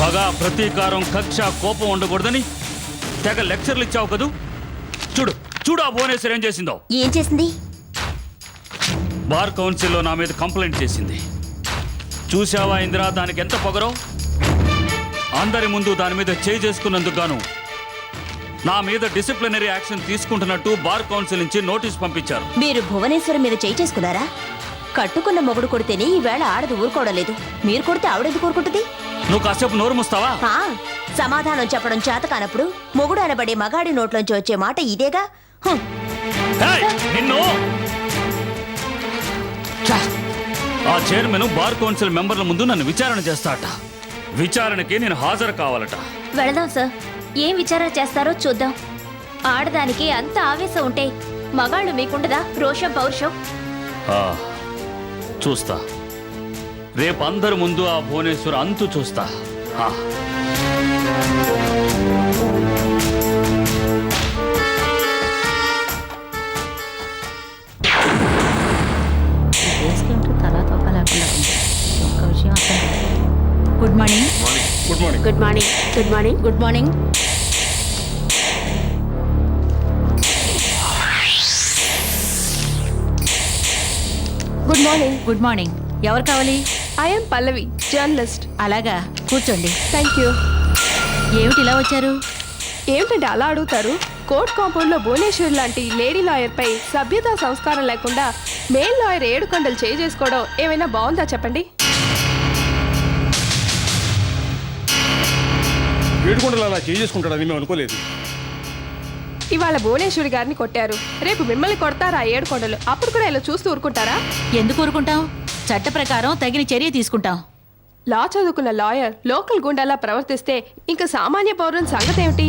పగ, ప్రతీకారం, కక్ష, కోపం ఉండకూడదని తెగ లెక్చర్లు ఇచ్చావు కదూ. చూడు చూడు ఆ భువనేశ్వర్ ఏం చేసిందో. ఏం చేసింది? బార్ కౌన్సిల్లో నా మీద కంప్లైంట్ చేసింది. చూసావా ఇందిరా, దానికి ఎంత పొగరో. అందరి ముందు దాని మీద చేయి చేసుకున్నందుకు గాను నా మీద డిసిప్లినరీ యాక్షన్ తీసుకుంటున్నట్టు బార్ కౌన్సిల్ నుంచి నోటీస్ పంపించారు. మీరు భువనేశ్వరం మీద చేయి చేసుకున్నారా? కట్టుకున్న మొగుడు కొడితేనే ఈవేళ ఆడది ఊరుకోవడం లేదు. మీరు కొడితే ఆవిడెందుకు ఊరుకుంటుంది? నువ్వు కాసేపు నోరు మూస్తావా? సమాధానం చెప్పడం చేత కానప్పుడు మొగుడు అనబడే మగాడి నోట్లోంచి వచ్చే మాట ఇదేగా. నిన్ను ఆ చైర్మన్ బార్ కౌన్సిల్ మెంబర్ల ముందు నన్ను విచారణ చేస్తాట. విచారణకి నేను హాజరు కావాలట. వెళదాం సార్. ఏం విచారణ చేస్తారో చూద్దాం. ఆడదానికి అంత ఆవేశం ఉంటే మగాళ్ళు మీకుండదా రోషం, పౌరుషం? చూస్తా. రేపు అందరి ముందు ఆ భువనేశ్వర్ అంతు చూస్తా. Good morning. Good morning. Good morning. Good morning. Good morning. Good morning. Good morning. ఎవరు కావాలి? I'm Pallavi, journalist. అలాగా, కూర్చోండి. Thank you. ఏమిటి ఇలా వచ్చారు? ఏమిటంటే అలా అడుగుతారు? కోర్ట్ కాంపౌండ్ లో భువనేశ్వర్ లాంటి లేడీ లాయర్ పై సభ్యతా సంస్కారం లేకుండా మేల్ లాయర్ 7 కొండలు చేసుకోవడం ఏమైనా బాగుందా చెప్పండి? 7 కొండలు అలా చేసుకుంటాడని మేము అనుకోలేదు. ఇవాళ భువనేశ్వరి గారిని కొట్టారు, రేపు మిమ్మల్ని కొడతారా 7 కొండలు? అప్పుడు కూడా ఇలా చూస్తూ ఊరుకుంటారా? ఎందుకు ఊరుకుంటాం? చట్ట ప్రకారం తగిన చర్య తీసుకుంటాం. లా చదువుకున్న లాయర్ లోకల్ గుండాలా ప్రవర్తిస్తే ఇంకా సామాన్య పౌరుని సంగతి ఏమిటి?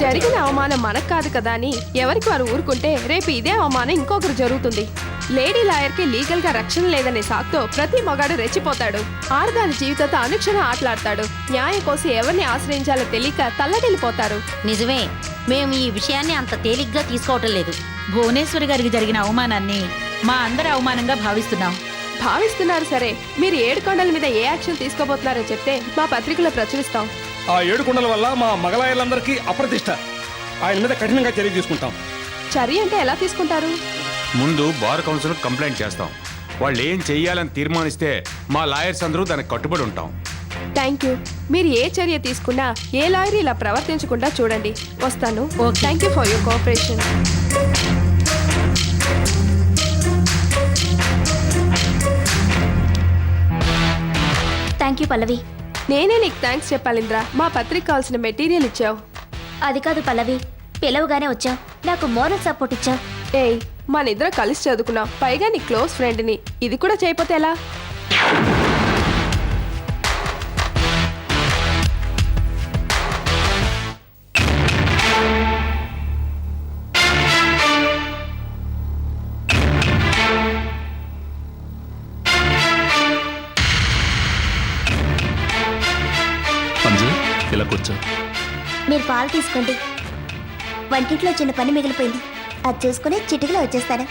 జరిగిన అవమానం మనకు కాదు కదా అని ఎవరికి వారు ఊరుకుంటే రేపు ఇదే అవమానం ఇంకొకరు జరుగుతుంది. లేడీ లాయర్కి లీగల్ గా రక్షణ లేదనే సాకుతో ప్రతి మగాడు రెచ్చిపోతాడు. ఆడదాని జీవితంతో అనుక్షణం ఆటలాడతాడు. న్యాయం కోసం ఎవరిని ఆశ్రయించాలో తెలియక తల్లడిల్లిపోతారు. నిజమే, మేము ఈ విషయాన్ని అంత తేలిగ్గా తీసుకోవటం లేదు. భువనేశ్వరి గారికి జరిగిన అవమానాన్ని మా అందరి అవమానంగా భావిస్తున్నారు. సరే, మీరు 7 కొండల మీద ఏ యాక్షన్ తీసుకోబోతున్నారో చెప్తే మా పత్రికలో ప్రచురిస్తాం. ఆ 7 కొండల వల్ల మా మగలాయర్లందరికీ అప్రతిష్ట. ఆయన మీద కఠినంగా చర్య తీసుకుంటాం. చర్య అంటే ఎలా తీసుకుంటారు? ముందు బార్ కౌన్సిల్ కంప్లైంట్ చేస్తాం. వాళ్ళు ఏం చెయ్యాలని తీర్మానిస్తే మా లాయర్స్ అందరూ దానికి కట్టుబడి ఉంటాం. Thank you. మీరు ఏ చర్య తీసుకున్నా ఏ లాయర్ ఇలా ప్రవర్తించకుండా చూడండి. వస్తాను. Thank you for your cooperation. Thank you Pallavi. నేనే నీకు థ్యాంక్స్ చెప్పాలింద్రా. మా పత్రిక కావాల్సిన మెటీరియల్ ఇచ్చావు. అది కాదు పల్లవి, పిలవగానే వచ్చావు, నాకు మోరల్ సపోర్ట్ ఇచ్చావు. ఏయ్, మన ఇద్దరం కలిసి చదువుకున్నాం, పైగా నీ క్లోజ్ ఫ్రెండ్ని. ఇది కూడా చేయకపోతే ఎలా? ఇలా కూర్చో. మీరు పాలు తీసుకోండి. వంటింట్లో చిన్న పని మిగిలిపోయింది, అది చూసుకుని చిటికలో వచ్చేస్తాను.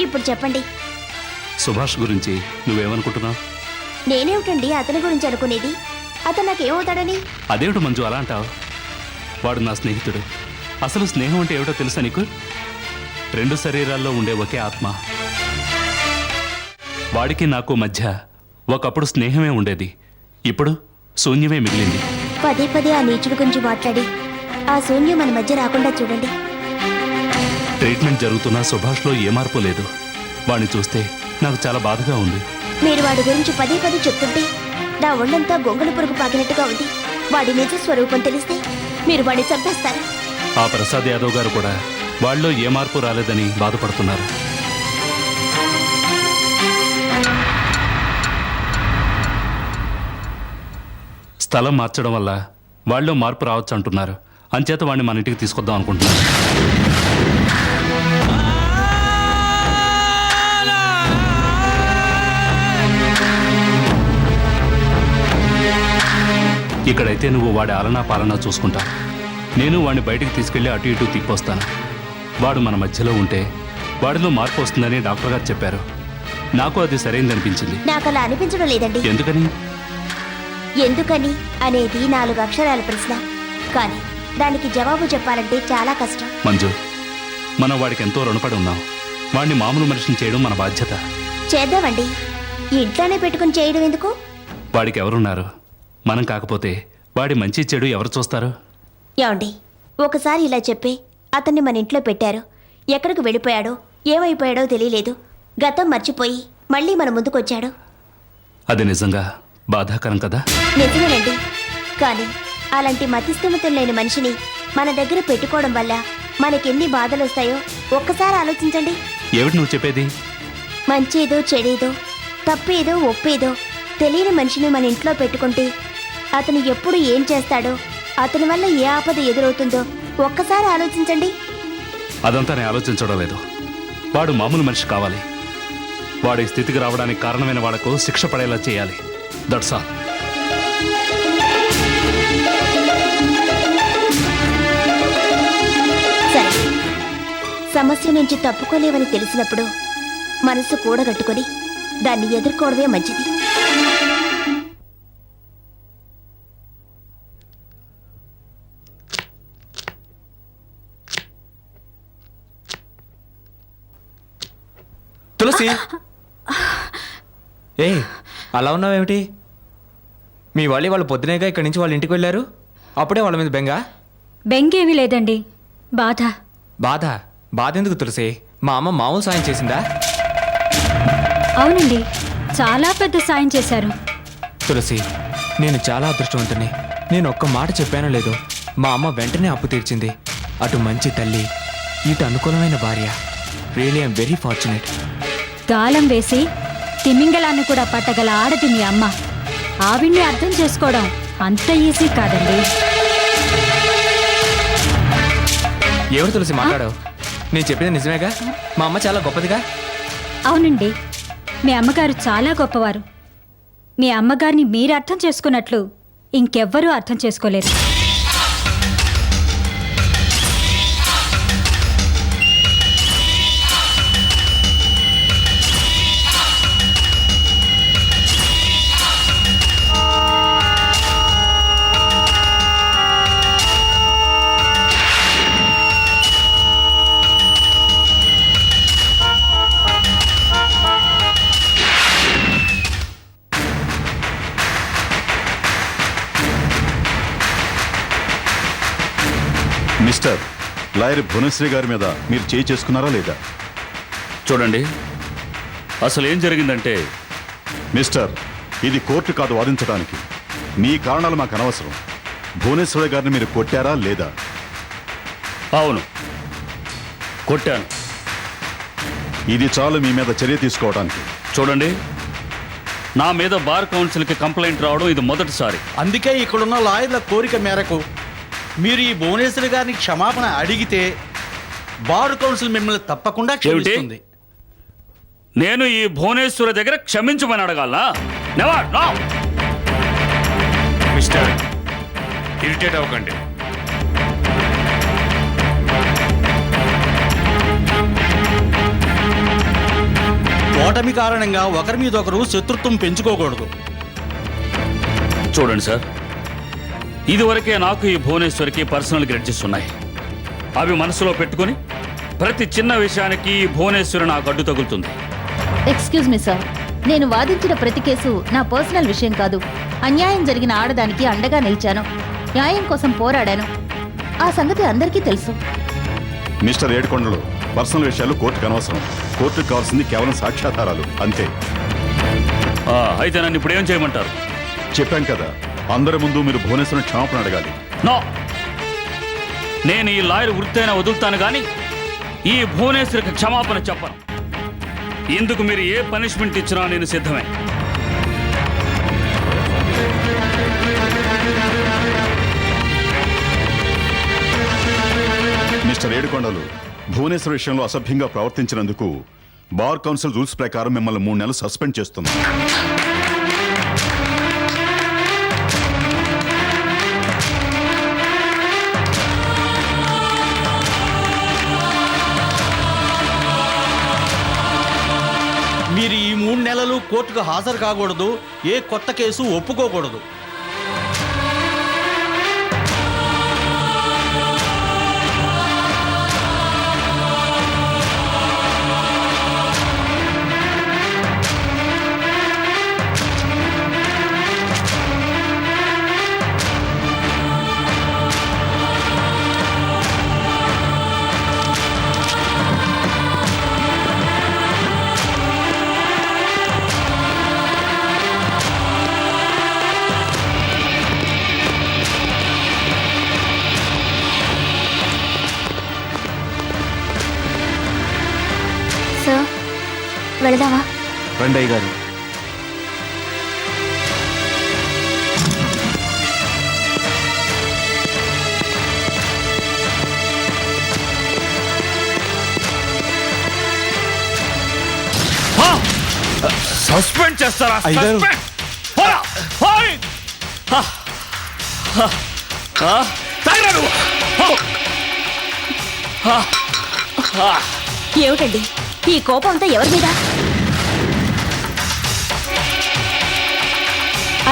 ఇప్పుడు చెప్పండి. సుభాష్ గురించి నువ్వేమనుకుంటున్నావు? నేనేమిటండి అతని గురించి అనుకునేది? అతను నాకేమవుతాడని? అదేమిటి మంజు అలా అంటావు? వాడు నా స్నేహితుడు. అసలు స్నేహం అంటే ఏమిటో తెలుసా నీకు? 2 శరీరాల్లో ఉండే ఒకే ఆత్మ. వాడికి నాకు మధ్య ఒకప్పుడు స్నేహమే ఉండేది, ఇప్పుడు శూన్యమే మిగిలింది. పదే పదే ఆ నీచుడి గురించి మాట్లాడి ఆ శూన్యం మన మధ్య రాకుండా చూడండి. ట్రీట్మెంట్ జరుగుతున్న సుభాష్లో ఏ మార్పు లేదు. వాడిని చూస్తే నాకు చాలా బాధగా ఉంది. మీరు వాడి గురించి పదే పదే చెప్తుంటే నా ఒళ్ళంతా గొంగళి పురుగు పాకినట్టుగా ఉంది. వాడి నిజ స్వరూపం తెలిస్తే మీరు వాడిని చంపేస్తారు. ఆ ప్రసాద్ యాదవ్ గారు కూడా వాళ్ళలో ఏ మార్పు రాలేదని బాధపడుతున్నారు. స్థలం మార్చడం వల్ల వాళ్ళలో మార్పు రావచ్చు అంటున్నారు. అంచేత వాడిని మన ఇంటికి తీసుకొద్దాం అనుకుంటున్నారు. ఇక్కడైతే నువ్వు వాడి ఆలనా పాలనా చూసుకుంటావు. నేను వాడిని బయటికి తీసుకెళ్లి అటు ఇటు తిప్పొస్తాను. వాడు మన మధ్యలో ఉంటే వాడిలో మార్పు వస్తుందని డాక్టర్ గారు చెప్పారు. నాకు అది సరైందనిపించింది. నాకు అలా అనిపించడం లేదండి. ఎందుకని? ఎందుకని అనేది 4 అక్షరాల ప్రశ్న, కానీ దానికి జవాబు చెప్పాలంటే చాలా కష్టం. మంజు, మనం వాడికి ఎంతో రుణపడి ఉన్నాం. వాడిని మామూలు మనిషిని చేయడం మన బాధ్యత. చేద్దామండి. ఇంట్లోనే పెట్టుకుని చేయడం ఎందుకు? వాడికి ఎవరున్నారు? మనం కాకపోతే వాడి మంచి చెడు ఎవరు చూస్తారు? ఏమండి, ఒకసారి ఇలా చెప్పి అతన్ని మన ఇంట్లో పెట్టారు. ఎక్కడికి వెళ్ళిపోయాడో ఏమైపోయాడో తెలియలేదు. గతం మర్చిపోయి మళ్ళీ మన ముందుకొచ్చాడు. అది నిజంగా బాధాకరం కదా? నిజమేనండి, కానీ అలాంటి మతిస్థిమితం లేని మనిషిని మన దగ్గర పెట్టుకోవడం వల్ల మనకెన్ని బాధలు వస్తాయో ఒక్కసారి ఆలోచించండి. ఏమిటి నువ్వు చెప్పేది? మంచేదో చెడేదో, తప్పేదో ఒప్పేదో తెలియని మనిషిని మన ఇంట్లో పెట్టుకుంటే అతను ఎప్పుడు ఏం చేస్తాడో, అతని వల్ల ఏ ఆపద ఎదురవుతుందో ఒక్కసారి ఆలోచించండి. అదంతా నేను ఆలోచించడం లేదు. వాడు మామూలు మనిషి కావాలి. వాడి స్థితికి రావడానికి కారణమైన వాళ్లకు శిక్ష పడేలా చేయాలి. That's all. సరే, సమస్య నుంచి తప్పుకోలేవని తెలిసినప్పుడు మనసు కూడగట్టుకొని దాన్ని ఎదుర్కోవడమే మంచిది. తులసి, ఏ అలా ఉన్నావేమిటి? మీ వాళ్ళు పొద్దునేగా ఇక్కడి నుంచి వాళ్ళ ఇంటికి వెళ్ళారు. అప్పుడే వాళ్ళ మీద బెంగేమీ లేదండి, బాధ. బాధ ఎందుకు తులసి? మా అమ్మ మామూలు సాయం చేసిందా? అవునండి, చాలా పెద్ద సాయం చేశారు. తులసి, నేను చాలా అదృష్టవంతుని. నేను ఒక్క మాట చెప్పానో లేదో, మా అమ్మ వెంటనే అప్పు తీర్చింది. అటు మంచి తల్లి, ఇటు అనుకూలమైన భార్య. Really I'm very fortunate. గాలం వేసి తిమింగలాన్ని కూడా పట్టగల ఆడది మీ అమ్మ. ఆవిడ్ని అర్థం చేసుకోవడం అంత ఈజీ కాదండి. ఎవరు తులసి మాట్లాడావు? నేను చెప్పింది నిజమేగా? మా అమ్మ చాలా గొప్పదిగా. అవునండి, మీ అమ్మగారు చాలా గొప్పవారు. మీ అమ్మగారిని మీరు అర్థం చేసుకున్నట్లు ఇంకెవ్వరూ అర్థం చేసుకోలేరు. మిస్టర్, లాయర్ భువనేశ్వరి గారి మీద మీరు చేయి చేసుకున్నారా లేదా? చూడండి, అసలు ఏం జరిగిందంటే, మిస్టర్, ఇది కోర్టు కాదు వాదించడానికి. మీ కారణాలు మాకు అనవసరం. భువనేశ్వరి గారిని మీరు కొట్టారా లేదా? అవును, కొట్టాను. ఇది చాలు మీ మీద చర్య తీసుకోవడానికి. చూడండి, నా మీద బార్ కౌన్సిల్కి కంప్లైంట్ రావడం ఇది మొదటిసారి. అందుకే ఇక్కడున్న లాయర్ల కోరిక మేరకు మీరు ఈ భువనేశ్వరి గారిని క్షమాపణ అడిగితే బార్ కౌన్సిల్ మిమ్మల్ని తప్పకుండా క్షమిస్తుంది. నేను ఈ భువనేశ్వరి దగ్గర క్షమించమని అడగాలా? Never, no. మిస్టర్, ఇరిటేట్ అవ్వకండి. ఓటమి కారణంగా ఒకరి మీద ఒకరు శత్రుత్వం పెంచుకోకూడదు. చూడండి సార్, ఇదివరకే నాకు ఈ భువనేశ్వరికి పర్సనల్ గ్రెడ్జెస్ ఉన్నాయి. అవి మనసులో పెట్టుకుని ప్రతి చిన్న విషయానికి ఈ భువనేశ్వరి నాకు అడ్డు తగులుతుంది. ఎక్స్క్యూజ్ మీ సార్, నేను వాదించిన ప్రతి కేసు నా పర్సనల్ విషయం కాదు. అన్యాయం జరిగిన ఆడదానికి అండగా నిలిచాను, న్యాయం కోసం పోరాడాను. ఆ సంగతి అందరికీ తెలుసు. మిస్టర్ ఏడుకొండలు, పర్సనల్ విషయాలు కోర్టుకు అనవసరం. కోర్టుకు కావాల్సింది కేవలం సాక్ష్యాధారాలు, అంతే. అయితే నన్ను ఇప్పుడు ఏం చేయమంటారు? చెప్పాం కదా, అందరి ముందు మీరు భువనేశ్వరిని క్షమాపణ అడగాలి. నో, నేను ఈ లాయర్ వృత్తైనా వదులుతాను కానీ ఈ భువనేశ్వరికి క్షమాపణ చెప్పను. ఇందుకు మీరు ఏ పనిష్మెంట్ ఇచ్చినా నేను సిద్ధమే. మిస్టర్ ఏడుకొండలు, భువనేశ్వర్ విషయంలో అసభ్యంగా ప్రవర్తించినందుకు బార్ కౌన్సిల్ రూల్స్ ప్రకారం మిమ్మల్ని 3 నెలలు సస్పెండ్ చేస్తుంది. నెలలు కోర్టుకు హాజరు కాకూడదు, ఏ కొత్త కేసు ఒప్పుకోకూడదు. సార్ వెళదామా? రండయ్య గారు. సస్పెండ్ చేస్తారా? అయ్యగారు. Suspend! పోరా! పోయ్! హ! హ! హ! తాగిరా నువ్వు! హో! హ! హ! ఏమిటండి ఈ కోపం అంతా ఎవరి మీద?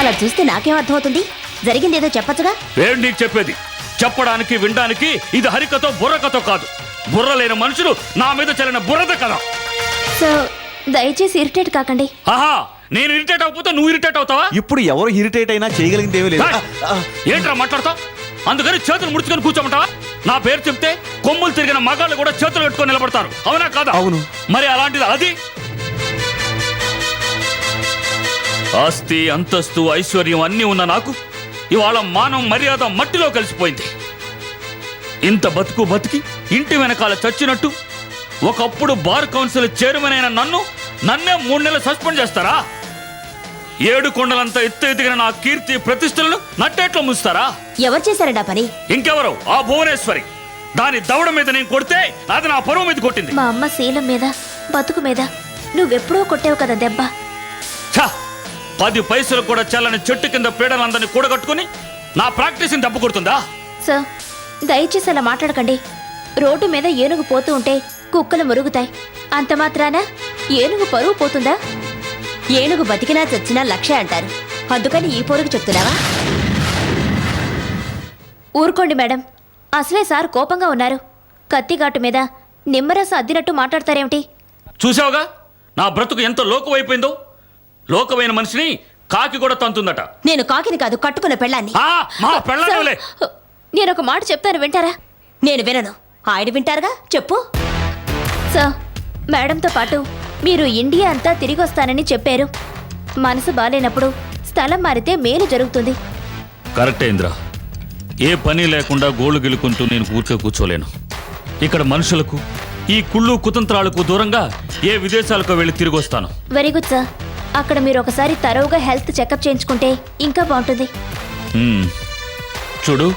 అలా చూస్తే నాకేం అర్థమవుతుంది? జరిగిందేదో చెప్పచ్చుగా. ఏంటి నీకు చెప్పేది? చెప్పడానికి వినడానికి ఇది హరికతో బుర్రకతో కాదు. బుర్ర లేని మనుషులు నా మీద చల్లిన బుర్రద కదా. సార్ దయచేసి ఇరిటేట్ కాకండి. ఆహా, నేను ఇరిటేట్ అవ్వకపోతే నువ్వు ఇరిటేట్ అవుతావా? ఇప్పుడు ఎవరు ఇరిటేట్ అయినా చేయగలిగింది ఏమీ లేదు. ఏయ్! ఏంట్రా మాట్లాడతావు? అందుకని చేతులు ముడుచుకొని కూర్చోమంటావా? నా పేరు చెప్తే కొమ్ములు తిరిగిన మగాళ్ళు కూడా చేతులు పెట్టుకొని నిలబడతారు. అవునా కాదా? అవును. మరి అలాంటిది అది ఆస్తి అంతస్తు ఐశ్వర్యం అన్నీ ఉన్న నాకు ఇవాళ మానం మర్యాద మట్టిలో కలిసిపోయింది. ఇంత బతుకు బతికి ఇంటి వెనకాల చచ్చినట్టు ఒకప్పుడు బార్ కౌన్సిల్ చైర్మన్ అయిన నన్నే 3 నెలలు సస్పెండ్ చేస్తారా? 7 కొండలంతా ఎత్తు ఎదిగిన నా కీర్తి ప్రతిష్టలను నట్టేట్లో ముంచుతారా? ఎవరు చేశారండి ఆ పని? ఇంకెవరు? ఆ భువనేశ్వరి. దాని దవడ మీద నేను కొడితే అది నా పరువు మీద కొట్టింది. మా అమ్మ శీలం మీద బతుకు మీద నువ్వెప్పుడో కొట్టావు కదా దెబ్బ. ఛ! 10 పైసలు కూడా చల్లని చెట్టు కింద పీడలందరినీ కూడగట్టుకుని నా ప్రాక్టీస్ని దెబ్బ కొడుతుందా? సార్ దయచేసి అలా మాట్లాడకండి. రోడ్డు మీద ఏనుగు పోతూ ఉంటే కుక్కలు మురుగుతాయి. అంత మాత్రాన ఏనుగు పరువు పోతుందా? ఏనుగు బతికినా చచ్చినా లక్షే అంటారు. అందుకని ఈ పోరుకు చెప్తున్నావా? ఊరుకోండి మేడం, అసలే సార్ కోపంగా ఉన్నారు. కత్తిఘాటు మీద నిమ్మరసం అద్దినట్టు మాట్లాడతారేమిటి? చూసావుగా నా బ్రతుకు ఎంత లోకమైపోయిందో. లోకమైన మనిషిని కాకి కూడా తంతుందట. నేను కాకిని కాదు, కట్టుకున్న పెళ్ళాన్ని. మా పెళ్ళాలే. నేను ఒక మాట చెప్తాను, వింటారా? నేను వినను. ఆయన వింటారుగా, చెప్పు. సార్ మేడంతో పాటు మీరు ఇండియా అంతా తిరిగి వస్తానని చెప్పారు. మనసు బాలేనప్పుడు స్థలం మారితే మేలు జరుగుతుంది. కరెక్టే ఇంద్ర. ఏ పని లేకుండా గోళ్ళు గిలుకుంటూ నేను ఊరికే కూర్చోలేను. ఇక్కడ మనుషులకు ఈ కుళ్ళు కుతంత్రాలకు దూరంగా ఏ విదేశాలకు వెళ్ళి తిరిగి వస్తాను. Very good sir. అక్కడ మీరు ఒకసారి తరోగా హెల్త్ చెకప్ చేయించుకుంటే ఇంకా బాగుంటుంది. చూడు,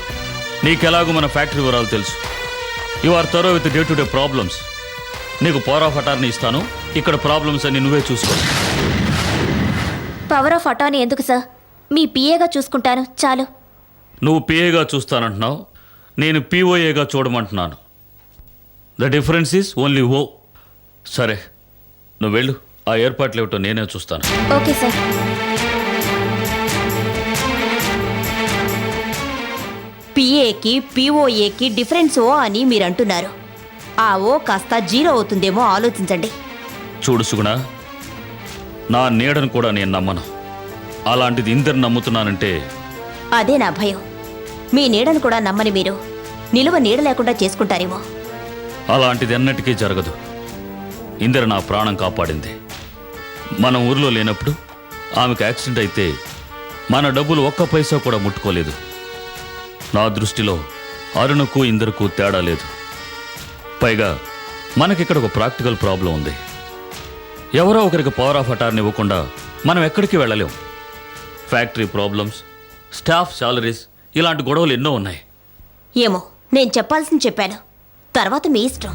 నీకెలాగూ మన ఫ్యాక్టరీ వివరాలు తెలుసు. You are thorough with day to day problems. నీకు పవర్ ఆఫ్ అటార్నీ ఇస్తాను. ఇక్కడ ప్రాబ్లమ్స్ అన్ని నువ్వే చూసుకో. పవర్ ఆఫ్ అటార్నీ ఎందుకు సార్? మీ పిఏగా చూసుకుంటాను చాలు. నువ్వు పిఏగా చూస్తానంటున్నావు, నేను పిఓఏగా చూడమంటున్నాను. The difference is only O. సరే, నువ్వు వెళ్ళు. ఆ ఏర్పాట్లు ఏమిటో నేనే చూస్తాను. Okay sir. పిఏకి పిఓఏకి డిఫరెన్స్ ఓ అని మీరు అంటున్నారు. ఆ ఓ కాస్త 0 అవుతుందేమో ఆలోచించండి. చూడు సుగుణ, నా నీడను కూడా నేను నమ్మను. అలాంటిది ఇందరు నమ్ముతున్నానంటే అదే నా భయం. మీ నీడను కూడా నమ్మని మీరు నిలువ నీడ లేకుండా చేసుకుంటారేమో. అలాంటిది ఎన్నటికీ జరగదు. ఇందర నా ప్రాణం కాపాడింది. మనం ఊర్లో లేనప్పుడు ఆమెకు యాక్సిడెంట్ అయితే మన డబ్బులు 1 పైసా కూడా ముట్టుకోలేదు. నా దృష్టిలో అరుణకు ఇందరకు తేడా లేదు. పైగా మనకిక్కడ ఒక ప్రాక్టికల్ ప్రాబ్లం ఉంది. ఎవరో ఒకరికి పవర్ ఆఫ్ అటార్నీ ఇవ్వకుండా మనం ఎక్కడికి వెళ్ళలేం. ఫ్యాక్టరీ ప్రాబ్లమ్స్, స్టాఫ్ సాలరీస్, ఇలాంటి గొడవలు ఎన్నో ఉన్నాయి. ఏమో, నేను చెప్పాల్సింది చెప్పాను. తర్వాత మీ ఇష్టం.